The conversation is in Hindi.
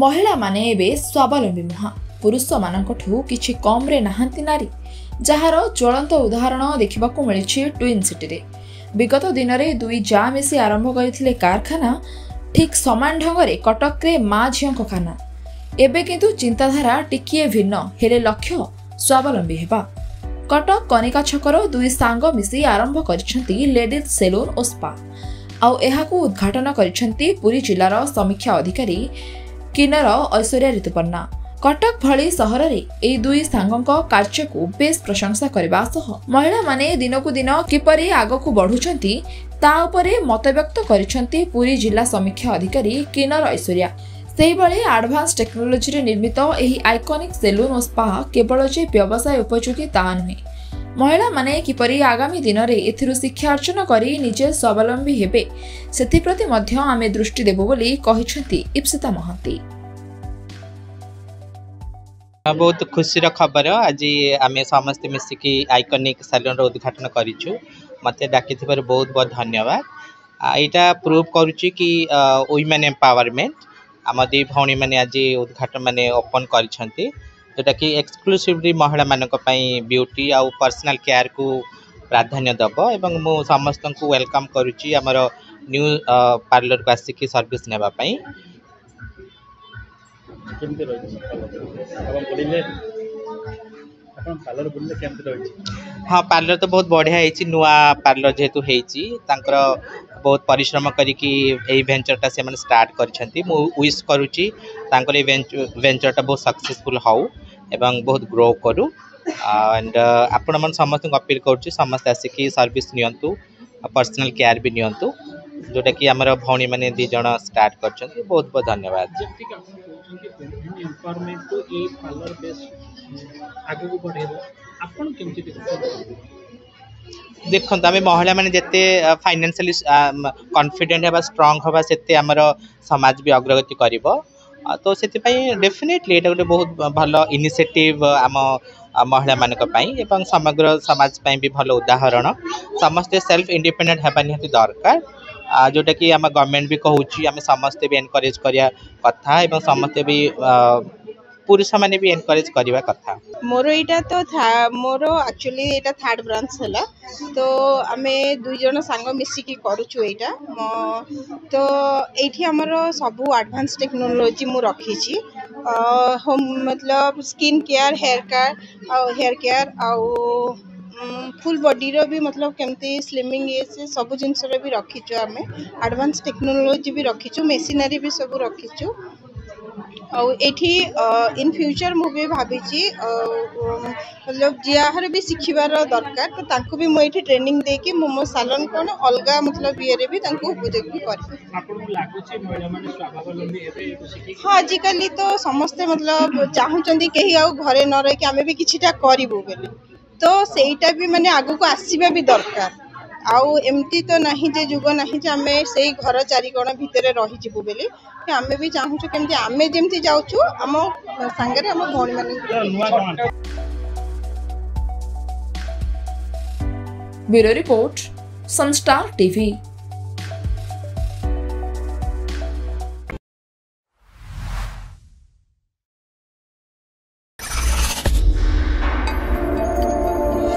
महिला माने एबे स्वावलंबी मुहा पुरुष मानकठू किछि कम रे नाहांती नारी जार ज्वलंत उदाहरण देखा मिली ट्विन सिटी रे। विगत दिन में दुई जा मिसी आरंभ करथिले कारखाना ठीक समान ढंग कटक रे माँ झील खाना। एबे किंतु चिंताधारा टिकिए भिन्न हेले लक्ष्य स्वावलंबी हेबा। कटक कनिका छकर दुई सांग मिसी आरंभ करिसेंती लेडीज सेलून और स्पा आउ एहाकू उद्घाटन करिसेंती पुरी जिलार समीक्षा अधिकारी किन्नर ऐश्वर्या ऋतुपर्णा। कटक भली सहर रे एई दुई सांगक कार्य को बेस प्रशंसा करबा सह महिला माने दिनकू दिन किपरि आगकू बढ़ुछंती ता उपरे मत व्यक्त करिसेंती पुरी जिला समीक्षा अधिकारी किन्नर ऐश्वर्या। सेही बळे एडवांस टेक्नोलोजी रे निर्मित एही आइकॉनिक सेलून और स्पा केवल जे व्यवसाय उपयोगी ता नुहे, महिला माने किपरि आगामी दिन रे एथिरु शिक्षा अर्जन करी निजे स्वावलंबी हेबे सेथि प्रति मध्य आमे दृष्टि देबो बोली कहिसेंती इप्सिता महांती। बहुत खुशी खबर आज आम समस्त मिसिकी आइकनिक सैलून उद्घाटन करूँ। मत डाकी बहुत बहुत धन्यवाद। यहाँ प्रूव करुच्ची कि वुमेन एम्पावरमेंट आम दी भौणी मैंने आज उद्घाटन माने ओपन करिसेंती जोटा कि एक्सक्लूसिवली महिला मानक पई ब्यूटी आउ पर्सनल केयर को प्राधान्य दब एवं मु समस्त को वेलकम करुच्ची आमर न्यू पार्लर को आसिक सर्विस नेबा पई। हाँ पार्लर तो बहुत बढ़िया है। नुआ पार्लर जेहेतु होकर बहुत परिश्रम करी वेंचरटा से मैंने स्टार्ट कर विश करुच्ची वेंचरटा बहुत सक्सेसफुल हाउ एवं बहुत ग्रो करू। एंड आपण मन समस्त अपील करुच्ची समस्त आसिक सर्विस नियंतु पर्सनल केयर भी नियंतु जोटा कि आमर भौणी मैंने दी जन स्टार्ट कर बहुत बहुत धन्यवाद। देखो आम महिला मैंने जिते फाइनेंशियली कॉन्फिडेंट है स्ट्रांग हवा से आमर समाज भी अग्रगति कर तो से डेफिनेटली ये गोटे बहुत भल इनिशिएटिव आम महिला मानक समग्र समाज भी भल उदाहरण। समस्ते सेल्फ इंडिपेंडेंट होगा निहाती दरकार जोटा कि आम गवर्नमेंट भी कहूँ आम समस्ते भी एनकरेज करिया कथा एवं समस्ते भी पुरुष माने भी एनकरेज करवा कथा। मोर एटा तो मोर एक्चुअली एटा थर्ड ब्रांच है तो आमे दुई जन सांग मिसिकी करूछु एटा तो एठी हमर सबु एडवांस टेक्नोलॉजी मु रखी छी होम मतलब स्किन केयर हेयर केयर आउ फुल बॉडी रो भी मतलब केमती स्लिमिंग ये से सब जिनस भी रखीचु आमे एडवांस टेक्नोलॉजी भी रखीचु मेसिनरी भी सब रखीचु एठी इन फ्यूचर मु भी भाबीची मतलब जियाहर भी सिखिबार दरकार तो तांको भी मु ट्रेनिंग दे कि मो सालन कोन अलगा मतलब ये रे भी तांको उपयोगी कर। आपन लागुची महिला माने स्वावलंबी हेबे सिखि। हां आजिकली तो समस्त मतलब चाहूचंदी केही आ घरे न रह कि आमे भी किछिटा करिवो बेले तो सेटा भी माने आगु को आसीबा भी दरकार आउ एमती तो नहीं जे जुग नहीं जे आमे से घर चारिकोण भितर रही जीवु बेले आमे भी चाहूँ केमती आमे जेमती जाउछु आम संगे आम भौणी माने। Bureau report Sunstar TV.